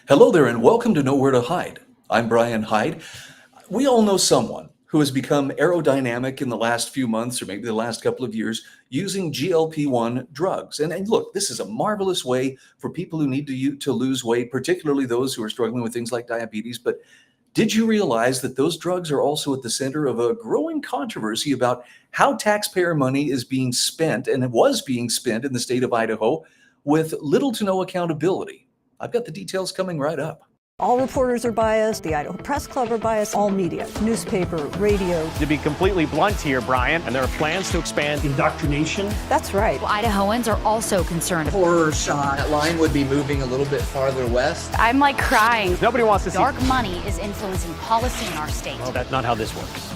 Hello there, and welcome to Nowhere to Hide. I'm Brian Hyde. We all know someone who has become aerodynamic in the last few months or maybe the last couple of years using GLP-1 drugs. And look, this is a marvelous way for people who need to lose weight, particularly those who are struggling with things like diabetes. But did you realize that those drugs are also at the center of a growing controversy about how taxpayer money is being spent and it was being spent in the state of Idaho with little to no accountability? I've got the details coming right up. All reporters are biased, the Idaho Press Club are biased, all media, newspaper, radio. To be completely blunt here, Brian, and there are plans to expand indoctrination. That's right. Well, Idahoans are also concerned. Horror shot. That line would be moving a little bit farther west. I'm like crying. Nobody wants to see dark money is influencing policy in our state. Well, that's not how this works.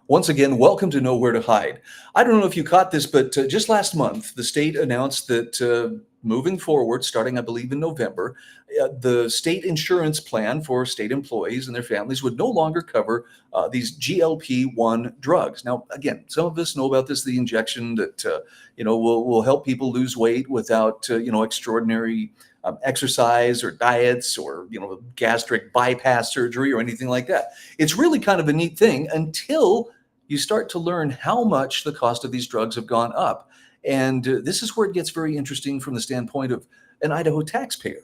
Once again, welcome to Nowhere to Hide. I don't know if you caught this, but just last month, the state announced that moving forward, starting, I believe, in November, the state insurance plan for state employees and their families would no longer cover these GLP-1 drugs. Now, again, some of us know about this, the injection that, will help people lose weight without, extraordinary exercise or diets or, gastric bypass surgery or anything like that. It's really kind of a neat thing until you start to learn how much the cost of these drugs have gone up. And this is where it gets very interesting from the standpoint of an Idaho taxpayer.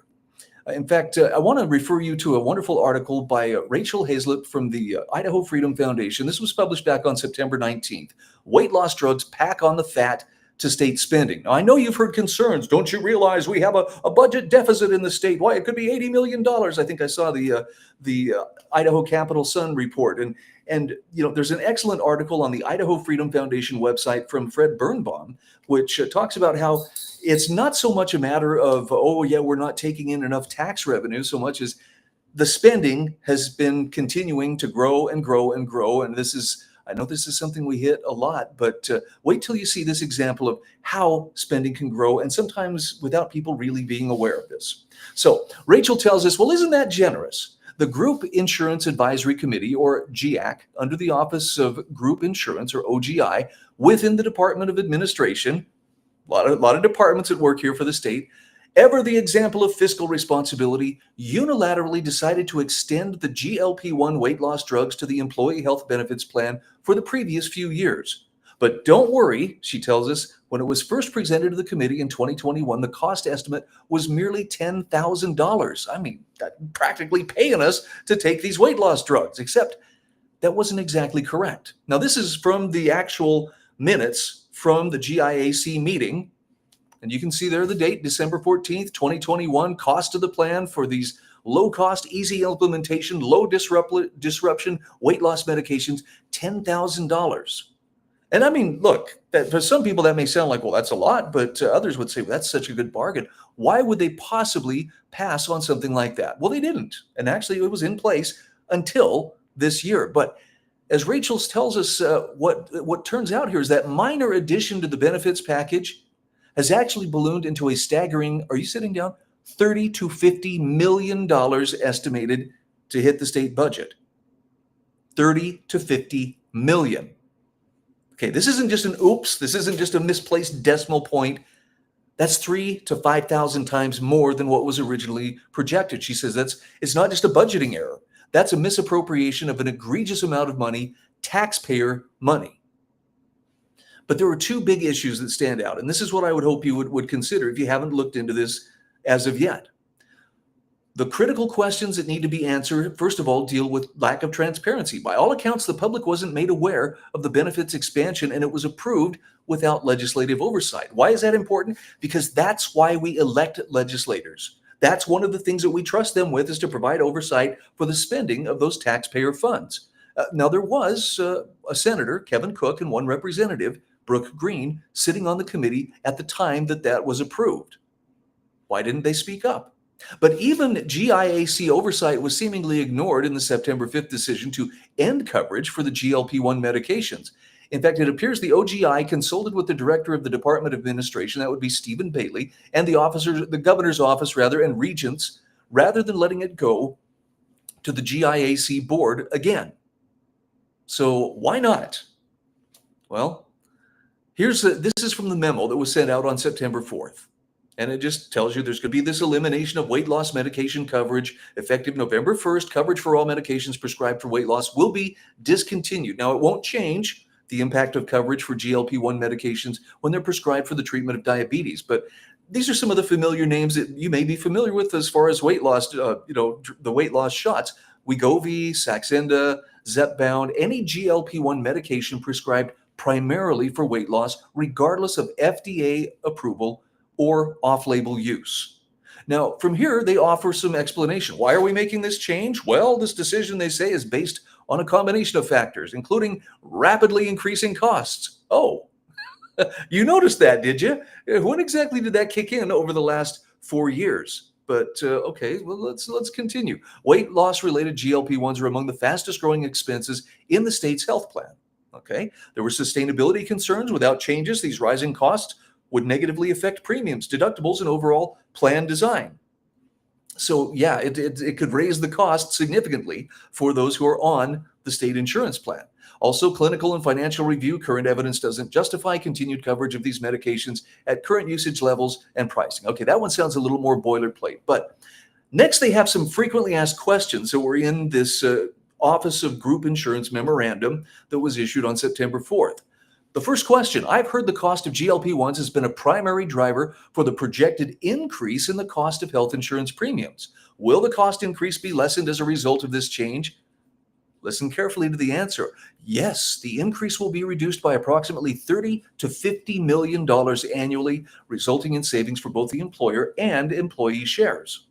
In fact, I want to refer you to a wonderful article by Rachel Hazlett from the Idaho Freedom Foundation. This was published back on September 19th. Weight loss drugs pack on the fat to state spending. Now, I know you've heard concerns. Don't you realize we have a budget deficit in the state? Why, it could be $80 million. I think I saw the Idaho Capital Sun report. And there's an excellent article on the Idaho Freedom Foundation website from Fred Birnbaum, which talks about how it's not so much a matter of, oh, yeah, we're not taking in enough tax revenue so much as the spending has been continuing to grow and grow and grow. And I know this is something we hit a lot, but wait till you see this example of how spending can grow, and sometimes without people really being aware of this. So Rachel tells us, well, isn't that generous? The Group Insurance Advisory Committee, or GIAC, under the Office of Group Insurance, or OGI, within the Department of Administration, a lot of departments that work here for the state, ever the example of fiscal responsibility, unilaterally decided to extend the GLP-1 weight loss drugs to the Employee Health Benefits Plan for the previous few years. But don't worry, she tells us, when it was first presented to the committee in 2021, the cost estimate was merely $10,000. I mean, that's practically paying us to take these weight loss drugs, except that wasn't exactly correct. Now, this is from the actual minutes from the GIAC meeting. And you can see there the date, December 14th, 2021, cost of the plan for these low-cost, easy implementation, low disruption weight loss medications, $10,000. And I mean, look, for some people that may sound like, well, that's a lot, but others would say, well, that's such a good bargain. Why would they possibly pass on something like that? Well, they didn't. And actually, it was in place until this year. But as Rachel tells us, what turns out here is that minor addition to the benefits package has actually ballooned into a staggering, are you sitting down? $30 to $50 million estimated to hit the state budget. 30 to 50 million. Okay, this isn't just an oops. This isn't just a misplaced decimal point. That's 3,000 to 5,000 times more than what was originally projected. She says it's not just a budgeting error. That's a misappropriation of an egregious amount of money, taxpayer money. But there are two big issues that stand out, and this is what I would hope you would consider if you haven't looked into this as of yet. The critical questions that need to be answered, first of all, deal with lack of transparency. By all accounts, the public wasn't made aware of the benefits expansion, and it was approved without legislative oversight. Why is that important? Because that's why we elect legislators. That's one of the things that we trust them with, is to provide oversight for the spending of those taxpayer funds. Now, there was a senator, Kevin Cook, and one representative, Brooke Green, sitting on the committee at the time that was approved. Why didn't they speak up? But even GIAC oversight was seemingly ignored in the September 5th decision to end coverage for the GLP-1 medications. In fact, it appears the OGI consulted with the director of the Department of Administration, that would be Stephen Bailey, and the governor's office, and regents, rather than letting it go to the GIAC board again. So why not? Well, this is from the memo that was sent out on September 4th. And it just tells you there's going to be this elimination of weight loss medication coverage effective November 1st. Coverage for all medications prescribed for weight loss will be discontinued. Now, it won't change the impact of coverage for GLP-1 medications when they're prescribed for the treatment of diabetes. But these are some of the familiar names that you may be familiar with as far as weight loss, the weight loss shots. Wegovy, Saxenda, Zepbound, any GLP-1 medication prescribed primarily for weight loss, regardless of FDA approval or off-label use. Now, from here, they offer some explanation. Why are we making this change? Well, this decision, they say, is based on a combination of factors, including rapidly increasing costs. Oh, you noticed that, did you? When exactly did that kick in over the last 4 years? But okay, well, let's continue. Weight loss-related GLP-1s are among the fastest-growing expenses in the state's health plan. Okay, there were sustainability concerns. Without changes, these rising costs would negatively affect premiums, deductibles, and overall plan design. So yeah, it could raise the cost significantly for those who are on the state insurance plan. Also, clinical and financial review, current evidence doesn't justify continued coverage of these medications at current usage levels and pricing. Okay, that one sounds a little more boilerplate. But next, they have some frequently asked questions that were in this Office of Group Insurance memorandum that was issued on September 4th. The first question: I've heard the cost of GLP-1s has been a primary driver for the projected increase in the cost of health insurance premiums. Will the cost increase be lessened as a result of this change? Listen carefully to the answer. Yes, the increase will be reduced by approximately $30 to $50 million annually, resulting in savings for both the employer and employee shares.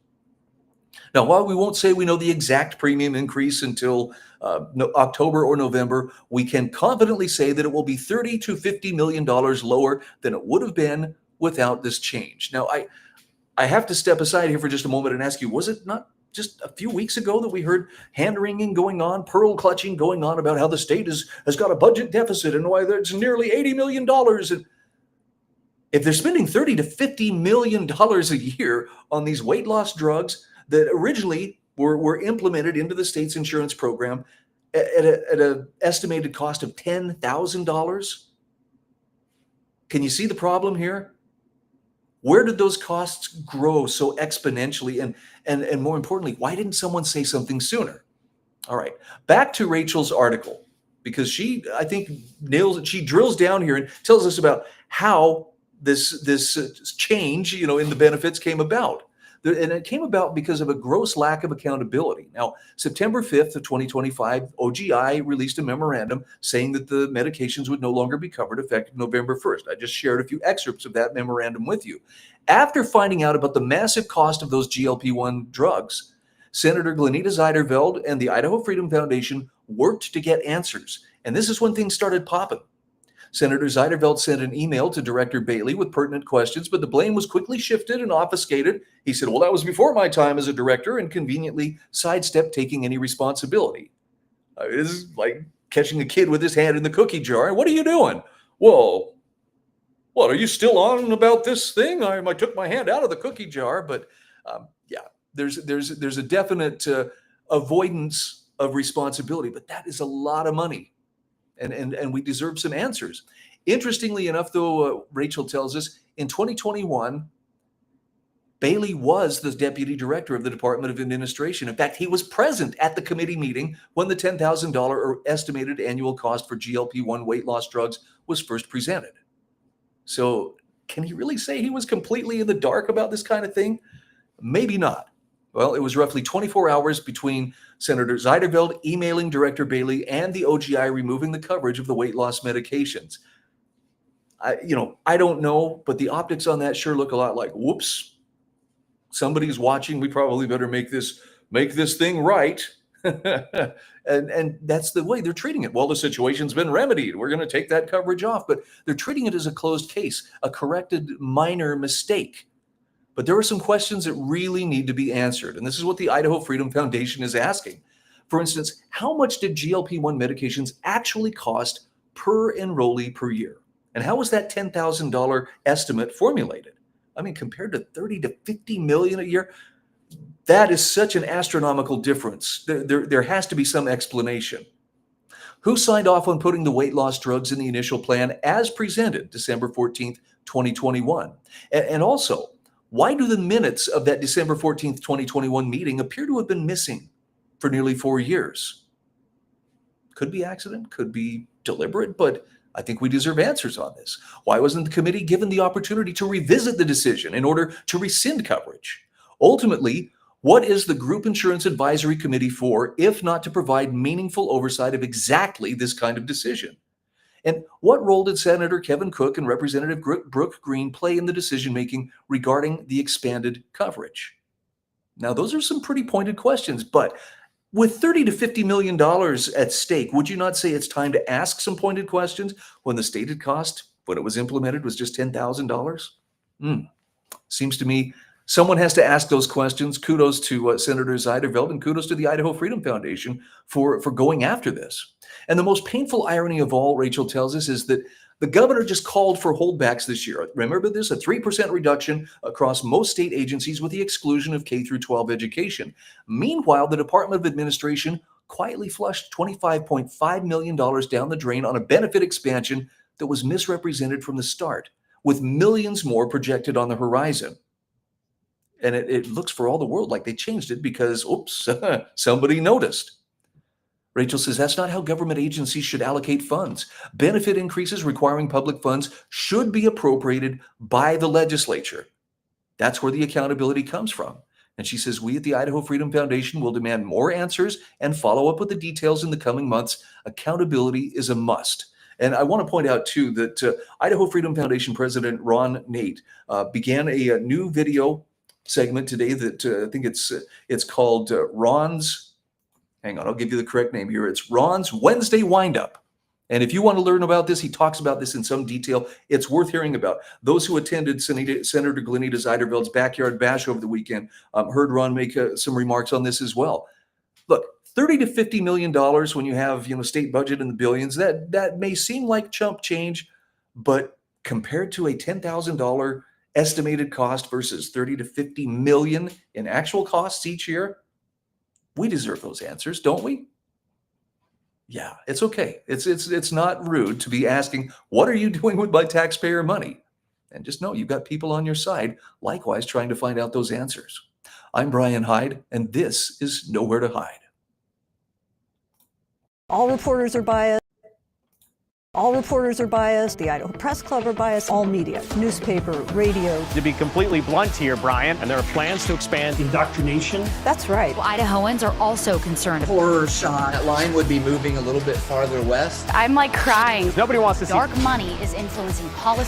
Now, while we won't say we know the exact premium increase until October or November, we can confidently say that it will be $30 to $50 million lower than it would have been without this change. Now, I have to step aside here for just a moment and ask you, was it not just a few weeks ago that we heard hand-wringing going on, pearl clutching going on about how the state has got a budget deficit and why there's nearly $80 million? And if they're spending $30 to $50 million a year on these weight loss drugs that originally were implemented into the state's insurance program at an estimated cost of $10,000, can you see the problem here? Where did those costs grow so exponentially? And more importantly, why didn't someone say something sooner? All right, back to Rachel's article, because she, I think, nails it. She drills down here and tells us about how this change, in the benefits came about. And it came about because of a gross lack of accountability. Now, September 5th of 2025, OGI released a memorandum saying that the medications would no longer be covered effective November 1st. I just shared a few excerpts of that memorandum with you. After finding out about the massive cost of those GLP-1 drugs, Senator Glenita Zuiderveld and the Idaho Freedom Foundation worked to get answers. And this is when things started popping. Senator Zuiderveld sent an email to Director Bailey with pertinent questions, but the blame was quickly shifted and obfuscated. He said, well, that was before my time as a director, and conveniently sidestepped taking any responsibility. This is like catching a kid with his hand in the cookie jar. What are you doing? Well, what, are you still on about this thing? I took my hand out of the cookie jar. But yeah, there's a definite avoidance of responsibility, but that is a lot of money. And we deserve some answers. Interestingly enough, though, Rachel tells us, in 2021, Bailey was the deputy director of the Department of Administration. In fact, he was present at the committee meeting when the $10,000 estimated annual cost for GLP-1 weight loss drugs was first presented. So can he really say he was completely in the dark about this kind of thing? Maybe not. Well, it was roughly 24 hours between Senator Zuiderveld emailing Director Bailey and the OGI removing the coverage of the weight loss medications. I don't know, but the optics on that sure look a lot like, whoops, somebody's watching. We probably better make this thing right. and that's the way they're treating it. Well, the situation's been remedied. We're going to take that coverage off, but they're treating it as a closed case, a corrected minor mistake. But there are some questions that really need to be answered. And this is what the Idaho Freedom Foundation is asking. For instance, how much did GLP-1 medications actually cost per enrollee per year? And how was that $10,000 estimate formulated? I mean, compared to 30 to 50 million a year, that is such an astronomical difference. There has to be some explanation. Who signed off on putting the weight loss drugs in the initial plan as presented December 14th, 2021? And also, Why do the minutes of that December 14th, 2021 meeting appear to have been missing for nearly 4 years? Could be accident, could be deliberate, but I think we deserve answers on this. Why wasn't the committee given the opportunity to revisit the decision in order to rescind coverage? Ultimately, what is the Group Insurance Advisory Committee for, if not to provide meaningful oversight of exactly this kind of decision? And what role did Senator Kevin Cook and Representative Brooke Green play in the decision-making regarding the expanded coverage? Now, those are some pretty pointed questions, but with $30 to $50 million at stake, would you not say it's time to ask some pointed questions when the stated cost, when it was implemented, was just $10,000? Seems to me someone has to ask those questions. Kudos to Senator Zeiderveld, and kudos to the Idaho Freedom Foundation for going after this. And the most painful irony of all, Rachel tells us, is that the governor just called for holdbacks this year. Remember this, a 3% reduction across most state agencies with the exclusion of K through 12 education. Meanwhile, the Department of Administration quietly flushed $25.5 million down the drain on a benefit expansion that was misrepresented from the start, with millions more projected on the horizon. And it looks for all the world like they changed it because, oops, somebody noticed. Rachel says that's not how government agencies should allocate funds. Benefit increases requiring public funds should be appropriated by the legislature. That's where the accountability comes from. And she says, we at the Idaho Freedom Foundation will demand more answers and follow up with the details in the coming months. Accountability is a must. And I want to point out, too, that Idaho Freedom Foundation President Ron Nate began a new video segment today that I think it's called Ron's, hang on, I'll give you the correct name here. It's Ron's Wednesday Windup. And if you want to learn about this, he talks about this in some detail. It's worth hearing about. Those who attended Senator Glenita Zeiderveld's backyard bash over the weekend heard Ron make some remarks on this as well. Look, $30 to $50 million when you have state budget in the billions, that may seem like chump change, but compared to a $10,000 estimated cost versus 30 to 50 million in actual costs each year, we deserve those answers, don't we? Yeah, it's okay. It's not rude to be asking, what are you doing with my taxpayer money? And just know you've got people on your side, likewise trying to find out those answers. I'm Brian Hyde, and this is Nowhere to Hide. All reporters are biased. All reporters are biased. The Idaho Press Club are biased. All media, newspaper, radio. To be completely blunt here, Brian, and there are plans to expand indoctrination. That's right. Well, Idahoans are also concerned. Horror shot. That line would be moving a little bit farther west. I'm like crying. Nobody wants to see Dark money is influencing policy.